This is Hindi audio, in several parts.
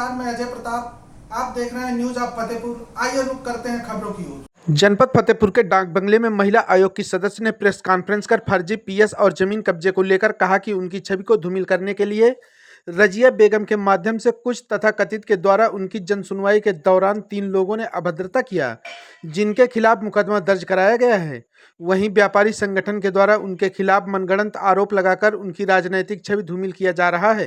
नमस्कार, मैं अजय प्रताप। आप देख रहे हैं न्यूज ऑफ फतेहपुर। आइए रुक करते हैं खबरों की ओर। जनपद फतेहपुर के डाक बंगले में महिला आयोग की सदस्य ने प्रेस कॉन्फ्रेंस कर फर्जी पीएस और जमीन कब्जे को लेकर कहा कि उनकी छवि को धूमिल करने के लिए रजिया बेगम के माध्यम से कुछ तथाकथित के द्वारा उनकी जनसुनवाई के दौरान 3 लोगों ने अभद्रता किया, जिनके खिलाफ मुकदमा दर्ज कराया गया है। वहीं व्यापारी संगठन के द्वारा उनके खिलाफ मनगढ़ंत आरोप लगाकर उनकी राजनैतिक छवि धूमिल किया जा रहा है।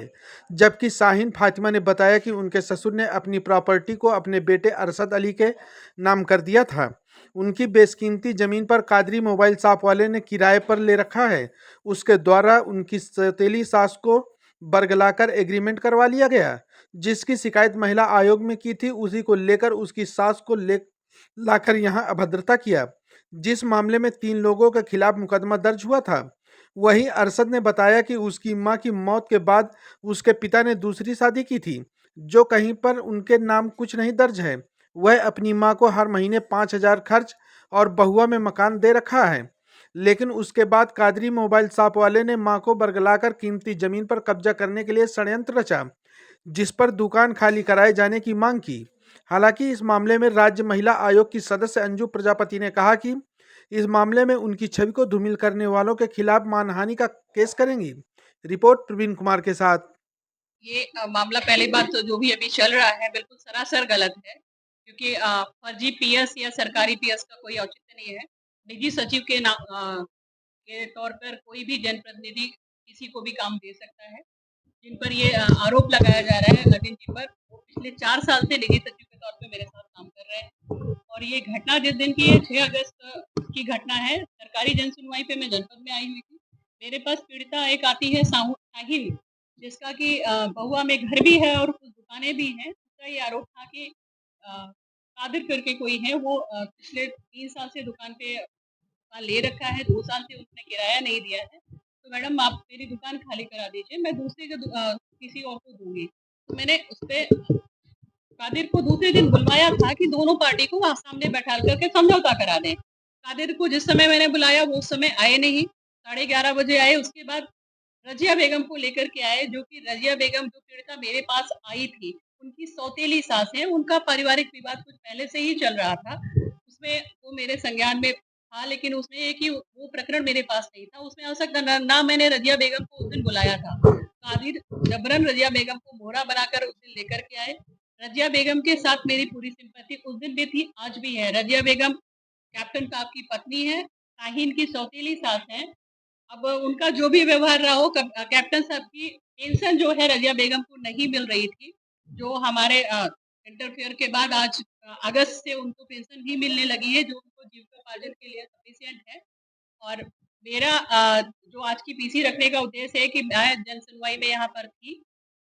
जबकि शाहीन फातिमा ने बताया कि उनके ससुर ने अपनी प्रॉपर्टी को अपने बेटे अरशद अली के नाम कर दिया था। उनकी बेशकीमती जमीन पर कादरी मोबाइल शॉप वाले ने किराए पर ले रखा है। उसके द्वारा उनकी सौतेली सास को बरगलाकर एग्रीमेंट करवा लिया गया, जिसकी शिकायत महिला आयोग में की थी। उसी को लेकर उसकी सास को ले लाकर यहां अभद्रता किया, जिस मामले में 3 लोगों के खिलाफ मुकदमा दर्ज हुआ था। वहीं अरशद ने बताया कि उसकी मां की मौत के बाद उसके पिता ने दूसरी शादी की थी, जो कहीं पर उनके नाम कुछ नहीं दर्ज है। वह अपनी मां को हर महीने 5,000 खर्च और बहुआ में मकान दे रखा है, लेकिन उसके बाद कादरी मोबाइल शॉप वाले ने मां को बरगलाकर कीमती जमीन पर कब्जा करने के लिए षड्यंत्र रचा, जिस पर दुकान खाली कराए जाने की मांग की। हालांकि इस मामले में राज्य महिला आयोग की सदस्य अंजू प्रजापति ने कहा कि इस मामले में उनकी छवि को धूमिल करने वालों के खिलाफ मानहानि का केस करेंगी। रिपोर्ट प्रवीण कुमार के साथ। ये मामला पहली बात तो जो भी अभी चल रहा है बिल्कुल सरासर गलत है, क्योंकि फर्जी पीएस या सरकारी पीएस का कोई औचित्य नहीं है। निजी सचिव के के तौर पर कोई भी जनप्रतिनिधि किसी को भी काम दे सकता है। जिन पर ये आरोप लगाया जा रहा है अरविंद जी पर, वो पिछले 4 साल से निजी सचिव के तौर पे मेरे साथ काम कर रहे हैं। और ये घटना जिस दिन की है 6 अगस्त की घटना है। सरकारी जनसुनवाई पे मैं जनपद में आई हुई थी। मेरे पास पीड़िता एक आती है साहिल, जिसका कि बहुआ में घर भी है और कुछ दुकानें भी हैं। उसका ये आरोप था कि कादिर करके कोई है, वो पिछले 3 साल से दुकान पे ले रखा है, 2 साल से उसने किराया नहीं दिया है। तो मैडम आप मेरी दुकान खाली करा दीजिए, मैं दूसरे के किसी और को दूंगी। तो मैंने उसपे कादिर को दूसरे दिन बुलवाया था कि दोनों पार्टी को वहाँ सामने बैठा करके समझौता करा दें। कादिर को जिस समय मैंने बुलाया वो उस समय आए नहीं, 11:30 बजे आए। उसके बाद रजिया बेगम को लेकर के आए, जो कि रजिया बेगम जो पीड़िता मेरे पास आई थी, उनकी सौतेली सास है। उनका पारिवारिक विवाद कुछ पहले से ही चल रहा था, उसमें वो मेरे संज्ञान में था, लेकिन उसमें एक ही वो प्रकरण मेरे पास नहीं था। उसमें हो सकता ना मैंने रजिया बेगम को उस दिन बुलाया था। कादिर जबरन रजिया बेगम को मोहरा बनाकर उस दिन लेकर के आए। रजिया बेगम के साथ मेरी पूरी सिंपैथी उस दिन भी थी, आज भी है। रजिया बेगम कैप्टन साहब की पत्नी है, शाहीन की सौतेली सास है। अब उनका जो भी व्यवहार रहा हो, कैप्टन साहब की पेंशन जो है रजिया बेगम को नहीं मिल रही थी, जो हमारे इंटरफेयर के बाद आज अगस्त से उनको पेंशन भी मिलने लगी है, जो उनको जीविकोपार्जन के लिए सफिशिएंट है। और मेरा जो आज की पीसी रखने का उद्देश्य है कि मैं जन सुनवाई में यहाँ पर थी,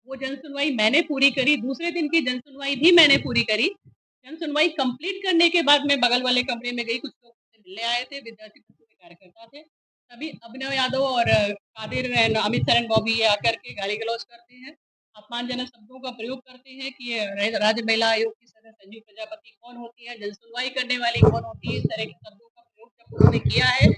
वो जन सुनवाई मैंने पूरी करी। दूसरे दिन की जन सुनवाई भी मैंने पूरी करी। जन सुनवाई कंप्लीट करने के बाद मैं बगल वाले कमरे में गई, कुछ लोग मुझसे मिलने आए थे, विद्यार्थी परिषद के कार्यकर्ता थे। तभी अभिनव यादव और कादिर एंड अमित सरन बॉबी ये आकर के गाली गलौज करते हैं, अपमानजनक शब्दों का प्रयोग करते हैं कि ये राज्य महिला आयोग की सदस्य संजू प्रजापति कौन होती है, जन सुनवाई करने वाली कौन होती है। इस तरह के शब्दों का प्रयोग जब उन्होंने किया है,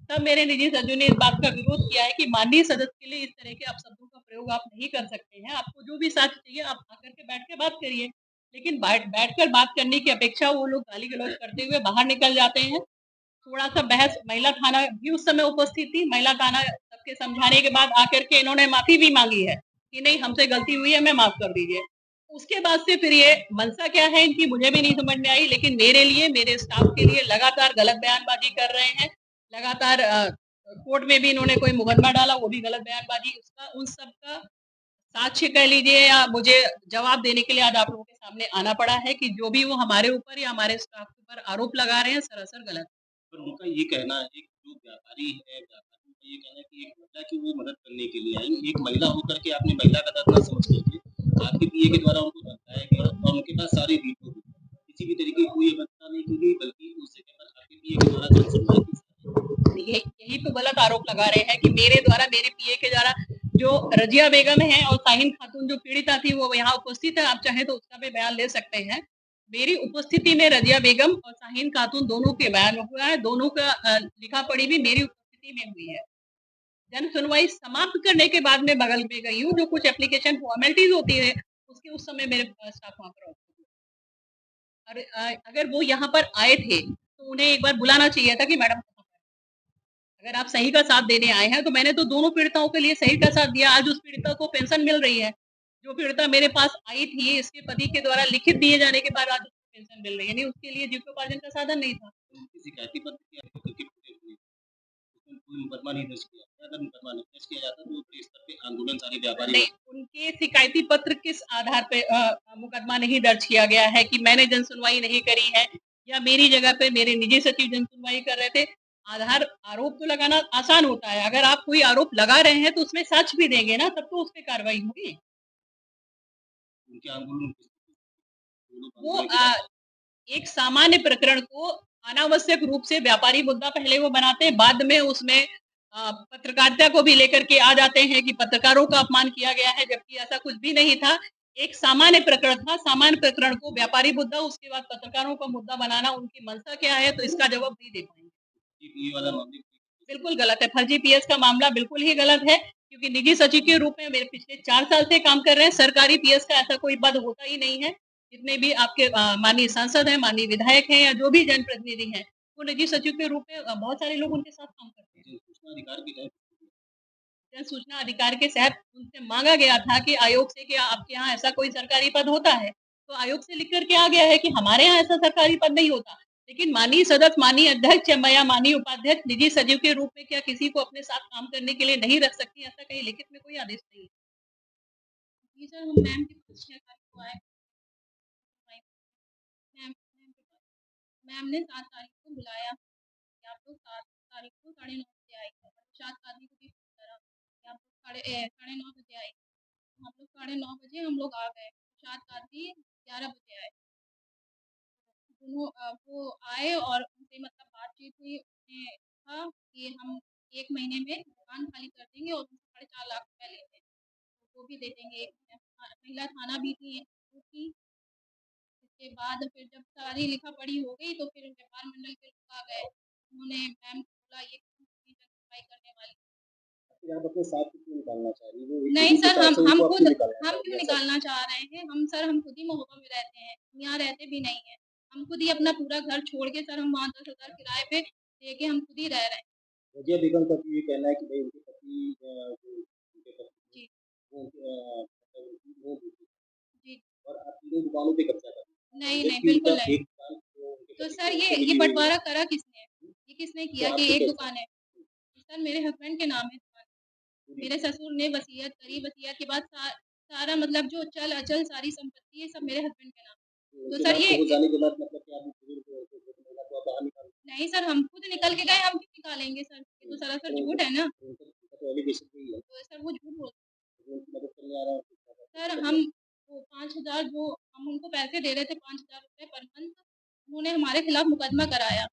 तब मेरे निजी सचिव ने इस बात का विरोध किया है कि माननीय सदस्य के लिए इस तरह के अपशब्दों का प्रयोग आप नहीं कर सकते हैं। आपको जो भी साक्ष्य चाहिए आप आकर के बैठ के बात करिए। लेकिन बैठकर बात करने की अपेक्षा वो लोग गाली गलौज करते हुए बाहर निकल जाते हैं। थोड़ा सा बहस, महिला थाना भी उस समय उपस्थित थी। महिला थाना सबके समझाने के बाद आकर के इन्होंने माफी भी मांगी है कि नहीं हमसे गलती हुई है, मैं माफ कर दीजिए। उसके बाद से फिर ये मंशा क्या है इनकी मुझे भी नहीं समझ में आई, लेकिन मेरे लिए, मेरे स्टाफ के लिए लगातार गलत बयानबाजी कर रहे हैं। लगातार कोर्ट में भी इन्होंने कोई मुकदमा डाला, वो भी गलत बयानबाजी। उसका उन सब का साक्ष्य कह लीजिए या मुझे जवाब देने के लिए आज आप लोगों के सामने आना पड़ा है कि जो भी वो हमारे ऊपर या हमारे स्टाफ के ऊपर आरोप लगा रहे हैं सरासर गलत। पर उनका ये कहना है कि जो व्यापारी है, व्यापारियों का ये कहना है कि एक महिला की वो मदद करने के लिए आई। एक महिला होकर के आपने महिला का दर्द ना समझ करके आपके पीए के द्वारा उनको धमकाया गया और उनके पास सारी वीडियो भी। किसी भी तरीके की कोई व्यवस्था नहीं की गई, बल्कि उस जगह पर आपके पीए के द्वारा जन सुनवाई की यही तो गलत आरोप लगा रहे हैं कि मेरे द्वारा, मेरे पीए के द्वारा, जो रजिया बेगम है और शाहीन खातून जो पीड़िता थी वो यहाँ उपस्थित है, आप चाहे तो उसका भी बयान ले सकते हैं। मेरी उपस्थिति में रजिया बेगम और शाहीन खातून दोनों के बयान हुआ है, दोनों का लिखा पढ़ी भी मेरी उपस्थिति में हुई है। जन सुनवाई समाप्त करने के बाद में बगल में गई हूँ, जो कुछ एप्लीकेशन फॉर्मेलिटीज होती है उसके उस समय मेरे स्टाफ वहाँ पर ऑब्जर्व हुआ। और अगर वो यहाँ पर आए थे, तो उन्हें एक बार बुलाना चाहिए था कि मैडम कहाँ पर हैं? अगर आप सही का साथ देने आए हैं, तो मैंने तो दोनों पीड़िताओं के लिए सही का साथ दिया। आज उस पीड़िता को पेंशन मिल रही है। जो पीड़िता मेरे पास आई थी, इसके पति के द्वारा लिखित दिए जाने के बाद आज उसको पेंशन मिल रही है। यानी उसके लिए जीविकोपार्जन का साधन नहीं था। उनकी शिकायती पत्र की आपको करके पूरे हुए, उसमें कोई मुकदमा नहीं दर्ज किया गया। अगर मुकदमा नहीं दर्ज किया जाता तो वो बड़े स्तर पे आंदोलन सारे व्यापारी नहीं, उनके शिकायती पत्र किस आधार पे मुकदमा नहीं दर्ज किया गया है कि मैंने जन सुनवाई नहीं करी है या मेरी जगह पे मेरे निजी सचिव जन सुनवाई कर रहे थे। आधार आरोप तो लगाना आसान होता है। अगर आप कोई आरोप लगा रहे हैं तो उसमें सच भी देंगे ना, तब तो उस पे कार्रवाई होगी। उनके आंदोलन वो एक सामान्य प्रकरण को अनावश्यक रूप से व्यापारी मुद्दा पहले वो बनाते हैं, बाद में उसमें पत्रकारिता को भी लेकर के आ जाते हैं कि पत्रकारों का अपमान किया गया है, जबकि ऐसा कुछ भी नहीं था। एक सामान्य प्रकरण था, सामान्य प्रकरण को व्यापारी मुद्दा, उसके बाद पत्रकारों का मुद्दा बनाना उनकी मंशा क्या है, तो इसका जवाब नहीं दे पाएंगे। ये वाला मामले बिल्कुल गलत है। फर्जी पीएस का मामला बिल्कुल ही गलत है, क्योंकि निजी सचिव के रूप में मेरे पिछले 4 साल से काम कर रहे हैं। सरकारी पीएस का ऐसा कोई पद होता ही नहीं है। जितने भी आपके माननीय सांसद हैं, माननीय विधायक हैं या जो भी जनप्रतिनिधि हैं, वो निजी सचिव के रूप में बहुत सारे लोग उनके साथ काम करते हैं। सूचना अधिकार की तहत जन सूचना अधिकार के तहत उनसे मांगा गया था कि आयोग से कि आपके यहाँ ऐसा कोई सरकारी पद होता है? तो आयोग से लिख कर के आ गया है कि हमारे यहाँ ऐसा सरकारी पद नहीं होता। लेकिन माननीय सदस्य, माननीय अध्यक्ष या माननीय उपाध्यक्ष निजी सचिव के रूप में क्या किसी को अपने साथ काम करने के लिए नहीं रख सकती? ऐसा कहीं लिखित में कोई आदेश नहीं है। जी सर, हम मैम के पास 6 तारीख को आए। मैम मैम के पास मैम ने 7 तारीख को बुलाया कि आप लोग 7 तारीख को 9:30 बजे आइए। 7 तारीख को भी फोन करा कि आप लोग 9:30 बजे आइए। हम लोग 9:30 बजे हम लोग आ गए। 7 तारीख 11 बजे आए। वो आए और उनसे मतलब बातचीत हुई। उसने कहा कि हम 1 महीने में दुकान खाली कर देंगे और उनसे 4.5 लाख रुपए लेते हैं, तो वो भी दे देंगे। महिला थाना भी थी वो थी। इसके बाद फिर जब सारी लिखा-पढ़ी हो गई तो फिर व्यापार मंडल के लोग आ गए। उन्होंने मैम को बोला ये किसकी सफाई करने वाली। फिर आप अपने साथ क्यों निकालना चाह रही हो? नहीं सर, हम उनको खुद आप क्यों निकालना हम चाह रही क्यों हैं? निकालना चाह रहे हैं? हम खुद ही महोबा में रहते हैं, हम यहाँ रहते भी नहीं हैं। हम खुद ही अपना पूरा घर छोड़ के सर हम वहाँ 10,000 किराए पे दे के हम खुद ही रह रहे हैं। रज़िया बेगम का तो ये कहना है कि भई उनके पति जो उनके पति जी, वो मतलब उनकी वो बेटी जी। और आप तीनों दुकानों पे कब्ज़ा कर रहे हैं। नहीं, नहीं, जबकि बिल्कुल उनका नहीं। एक दुकान जो उनके तो पति सर की ओर ये से ये मिली हुई है। बँटवारा करा किसने? ये किसने तो किया कि आपको एक कैसे दुकान है? सर मेरे हस्बैंड के नाम है दुकान। पूरी मेरे ससुर ने वसीयत करी, वसीयत के बाद सारा मतलब जो चल-अचल सारी संपत्ति है सब मेरे हस्बैंड के नाम तो है। तो उनके सर नाम पे ये हो जाने के बाद मतलब कि आप बुजुर्ग महिला को आप बाहर निकाल नहीं सर, हम खुद निकल के गए, हम क्यों निकालेंगे सर? ये तो सरासर तो झूठ है ना। उनका तो एलिगेशन यही है तो सर वो झूठ बोल कि वो उनकी मदद करने आ रहा है। सर हम वो 5,000 जो हम उनको पैसे दे रहे थे 5,000 रुपए पर मंथ, उन्होंने हमारे खिलाफ मुकदमा कराया।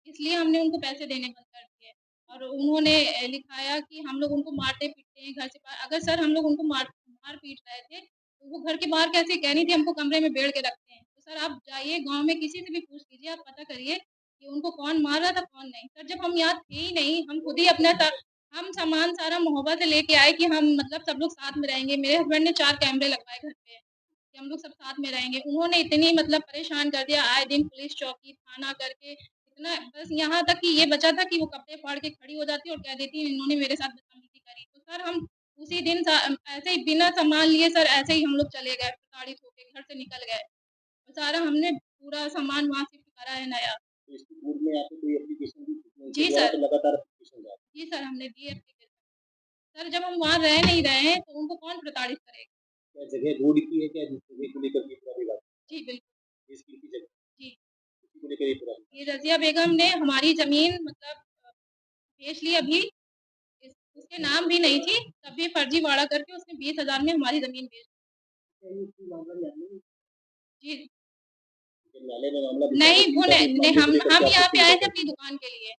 इसलिए हमने उनको पैसे देने बंद कर दिए और उन्होंने लिखाया कि हम लोग उनको मारते-पीटते हैं घर से बाहर। अगर सर हम लोग उनको मार-पीट रहे थे, तो वो घर के बाहर कैसे कह रही थी हमको कमरे में बेड़ के रखते हैं। तो सर आप जाइए गाँव में किसी से भी पूछ लीजिए, आप पता करिए कि उनको कौन मार रहा था, कौन नहीं। सर जब हम यहाँ थे ही नहीं, हम खुद ही अपना हम सामान सारा महोबा से लेके आए कि हम मतलब सब लोग साथ में रहेंगे। मेरे हस्बैंड ने 4 कैमरे लगवाए घर पे कि हम लोग सब साथ में रहेंगे। उन्होंने इतनी मतलब परेशान कर दिया, आए दिन पुलिस चौकी, थाना करके इतना बस यहाँ तक कि ये बचा था कि वो कपड़े फाड़ के खड़ी हो जाती और कह देती इन्होंने मेरे साथ बदतमीज़ी करी। तो सर हम उसी दिन ऐसे ही बिना सामान लिए सर ऐसे ही हम लोग चले गए, प्रताड़ित होके घर से निकल गए। और सारा हमने पूरा सामान वहाँ शिफ्ट करा है नया। तो इसके पूर्व में आपने कोई एप्लीकेशन दी थी? उनके जी द्वारा सर। तो लगातार एप्लीकेशन जा रही जी सर, हमने दी एप्लीकेशन। सर जब हम वहाँ रह नहीं रहे हैं, तो उनको कौन प्रताड़ित करेगा? है। क्या जगह रोड की है क्या जिस जगह को लेकर के पूरा विवाद? जी, बिल्कुल। जिस की जगह जी। उसी को लेकर ये पूरा ये रज़िया बेगम ने हमारी ज़मीन मतलब बेच ली अभी, उसके नाम भी नहीं थी, तब भी फर्जीवाड़ा करके उसने 20,000 में हमारी ज़मीन बेच मामला न्यायालय में दी। जी। जब न्यायालय में मामला नहीं, वो विचाराधीन था तो इस नहीं, मामले को लेकर हम के यहाँ आपको पे क्यों आए थे रोका अपनी गया? दुकान के लिए।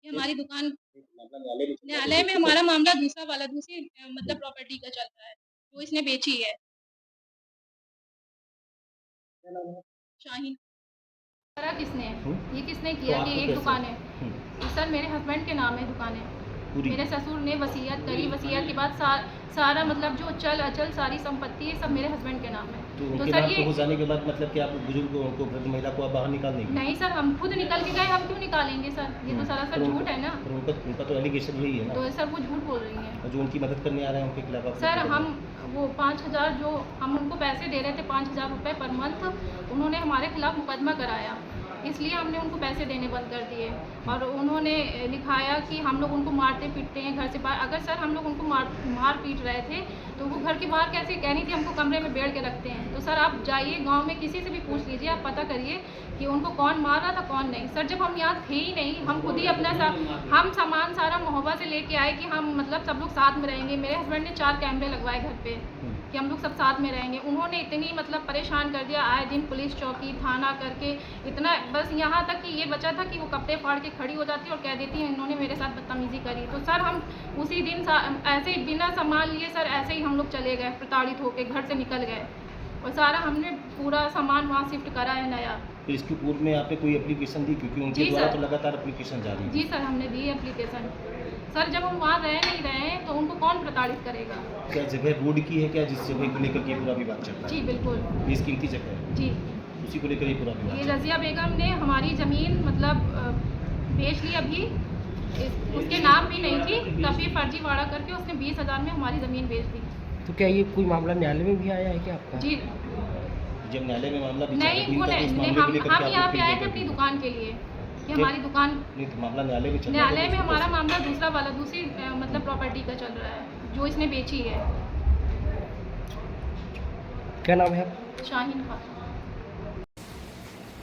ये हमारी दुकान मामला न्यायालय में चल रहा था न्यायालय तो में उसको हमारा मामला दूसरा वाला दूसरी मतलब प्रॉपर्टी का चल रहा है, जो इसने बेची है, क्या नाम है? शाहीन। करा किसने? ये किसने तो किया कि आपको एक कैसे दुकान है? सर मेरे हस्बैंड के नाम है दुकानें। पूरी मेरे ससुर ने वसीयत करी, वसीयत के बाद सारा मतलब जो चल अचल सारी संपत्ति है सब मेरे हस्बैंड के नाम है। तो तो उनके सर नाम ये पे हो जाने के बाद मतलब कि आप बुजुर्ग को वृद्ध महिला को आप बाहर निकाल देंगे? नहीं सर, हम खुद निकल के गए, हम क्यों निकालेंगे सर? ये तो सरासर झूठ है ना। पर उनका तो एलिगेशन यही है ना। तो सर वो झूठ बोल रही हैं। और जो उनकी मदद करने आ रहे हैं उनके खिलाफ आप सर हम वो 5,000 जो हम उनको पैसे दे रहे थे 5,000 रुपये पर मंथ, उन्होंने हमारे खिलाफ मुकदमा कराया, इसलिए हमने उनको पैसे देने बंद कर दिए। और उन्होंने लिखाया कि हम लोग उनको मारते पीटते हैं घर से बाहर। अगर सर हम लोग उनको मार पीट रहे थे तो वो घर के बाहर कैसे कह रही थी हमको कमरे में बैठ के रखते हैं। तो सर आप जाइए गांव में किसी से भी पूछ लीजिए, आप पता करिए कि उनको कौन मार रहा था कौन नहीं। सर जब हम यहाँ थे ही नहीं, हम खुद ही अपना हम सामान सारा मोहब्बत से लेके आए कि हम मतलब सब लोग साथ में रहेंगे। मेरे हस्बैंड ने 4 कैमरे लगवाए घर पे कि हम लोग सब साथ में रहेंगे। उन्होंने इतनी मतलब परेशान कर दिया, आए दिन पुलिस चौकी थाना करके इतना, बस यहाँ तक कि ये बचा था कि वो कपड़े फाड़ के खड़ी हो जाती और कह देती इन्होंने मेरे साथ बदतमीजी करी। तो सर हम उसी दिन ऐसे ही बिना सामान लिए सर ऐसे ही हम लोग चले गए, प्रताड़ित होकर घर से निकल गए और सारा हमने पूरा सामान वहाँ शिफ्ट करा है नया। तो इसके पूर्व में आपने कोई एप्लीकेशन दी, क्योंकि उनके द्वारा तो लगातार एप्लीकेशन जारी है? जी सर हमने दी एप्लीकेशन। सर जब हम वहाँ रह नहीं रहे हैं तो उनको कौन प्रताड़ित करेगा? क्या जगह रोड की है क्या, जिस जगह को लेकर के पूरा विवाद चल रहा है? जी बिल्कुल, बेशकीमती जगह है, जी उसी को लेकर ये पूरा विवाद ये चल रहा रज़िया बेगम ने हमारी ज़मीन मतलब बेच ली अभी, उसके नाम भी नहीं थी, तब भी फर्जी वाड़ा करके उसने 20,000 में हमारी ज़मीन बेच दी। तो क्या ये कोई मामला न्यायालय में भी आया है क्या आपका? जी है। जब न्यायालय में मामला नहीं, वो हम यहाँ पे आए थे अपनी दुकान के लिए कि हमारी दुकान, नहीं तो मामला न्यायालय में चल रहा है। न्यायालय में हमारा मामला दूसरा वाला दूसरी मतलब प्रॉपर्टी का चल रहा है जो इसने बेची है। क्या नाम है? शाहीन खान।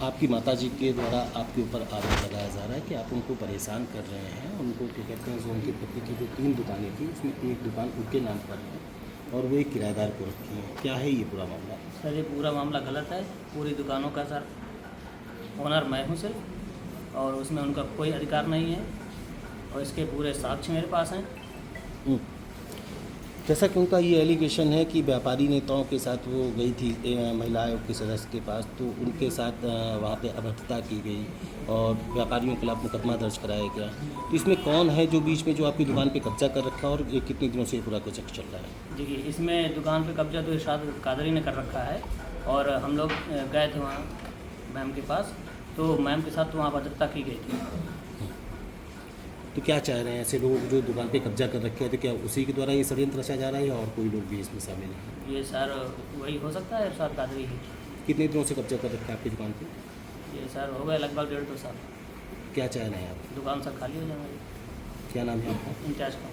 आपकी माताजी के द्वारा आपके ऊपर आरोप लगाया जा रहा है कि आप उनको परेशान कर रहे हैं। उनको क्या कहते हैं, जो उनके पति की जो 3 दुकानें थी उसमें एक दुकान उनके नाम पर है और वो एक किराएदार को रखी है। क्या है ये पूरा मामला? सर ये पूरा मामला गलत है। पूरी दुकानों का सर ओनर मैं हूँ सिर्फ, और उसमें उनका कोई अधिकार नहीं है और इसके पूरे साक्ष्य मेरे पास हैं। जैसा कि उनका ये एलिगेशन है कि व्यापारी नेताओं के साथ वो गई थी महिला आयोग के सदस्य के पास, तो उनके साथ वहाँ पे अभद्रता की गई और व्यापारियों के खिलाफ मुकदमा दर्ज कराया गया। तो इसमें कौन है जो बीच में जो आपकी दुकान पे कब्जा कर रखा है और ये कितने दिनों से ये पूरा प्रोजेक्ट चल रहा है? देखिए इसमें दुकान पे कब्जा तो इरशाद कादरी ने कर रखा है और हम लोग गए थे वहाँ मैम के पास, तो मैम के साथ तो वहाँ अभद्रता की गई थी। तो क्या चाह रहे हैं ऐसे लोग जो दुकान पे कब्जा कर रखे हैं, तो क्या उसी के द्वारा ये षड्यंत्र रचा जा रहा है या और कोई लोग भी इसमें शामिल हैं? ये सर वही हो सकता है, इरशाद कादरी ही। कितने दिनों से कब्जा कर रखा है आपकी दुकान पे? ये सर हो गया लगभग 1.5-2 साल। क्या चाह रहे हैं आप? दुकान सर खाली हो जाएगी। क्या नाम है आपका? इंचार्ज काम